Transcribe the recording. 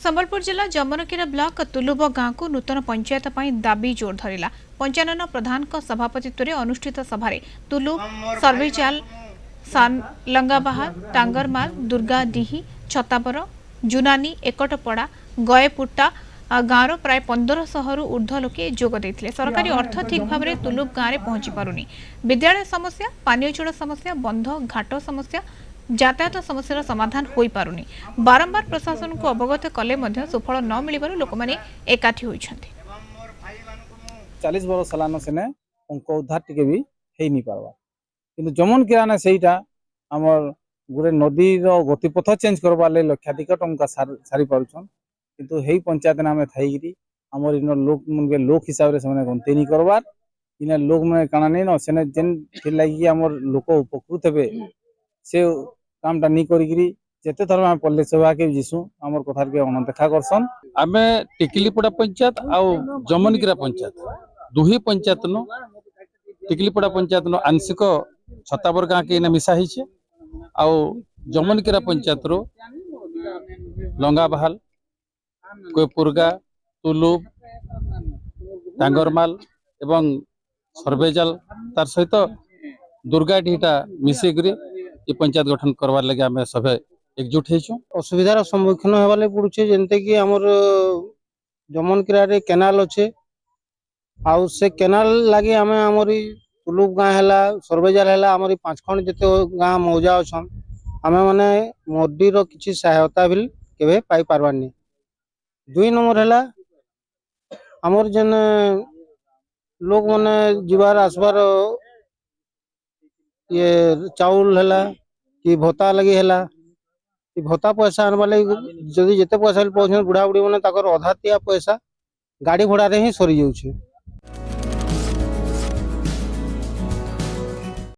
संबलपुर जिला जमनकेरा ब्लॉक तुलुब गांव को नूतन पंचायत पर दाबी जोर धरला। पंचायत प्रधान सभापतित्व में अनुष्ठित सभारे तुलुब सर्वेचाल लंगाबाहा टांगरमाल दुर्गाडीही छतापर जुनानी एकटपड़ा गएपुटा गाँव प्राय 1500 ऊर्ध्व लोके जोग देते। सरकारी अर्थ ठीक भाव में तुलुब गाँव में पहुंची पारुनी। विद्यालय समस्या पानीय जल समस्या बंध घाट समस्या यातायात समस्या समाधान हो पारुनी। बारंबार प्रशासन को अवगत कले सुफल न मिलबारु लोक माने एकाठी होइछन्ति। 40 वर्ष सालान सेने उनको उद्धार टिके भी हेई नि पारबा किंतु जमन किराना सेईटा हमर गुरे नदी रो गतिपथ चेंज करबा ले लक्षाधिक टंका सारी पारुछन किंतु हेई पंचायत नामे थाईगिरी हमर इन लोक मनके लोक हिसाब रे सने गंते नि करबार इन लोक माने काना नै न सेने जेन फिर लागि हमर लोक उपकृत हेबे से कामटा नहीं करी जेते थर आम पल्ले सभा के जीसु आमर कथार के अनदेखा करसन। आमे टिकलीपड़ा पंचायत आउ जमनगिरा पंचायत दुही पंचायत नो टिकलीपड़ा पंचायत नो आंशिक छताबर गाँ के इना मिसा हिचे आउ जमनगिरा पंचायत रो लंगाबहाल कोयपुरगा तुलुब टांगरमाल एवं सर्वेजाल तार सहित दुर्गाडीटा मिसेकरी ये पंचायत गठन करवार लगे आम सब एकजुट हो। असुविधार सम्मुखीन होगा पड़े जेनते कि आमर जमनकिरा केनाल अच्छे आउ से केनाल लगे आम आमर तुलुब गाँ है सर्वेजाल है आमर 5 खंड जिते गाँ मौजा अच्छा आम मैंने मोदीर किसी सहायता भी केवे पाई पारबानी। 2 नंबर है आमर जेन लोक मैंने जीवार आसबार ये चाउल है कि भत्ता लगी है कि भत्ता पैसा आनवा लगी जदि जिते पैसा पहुँच बुढ़ा बुढ़ी मैंने अधा तिया पैसा गाड़ी भड़ा रे ही सरी जाऊे।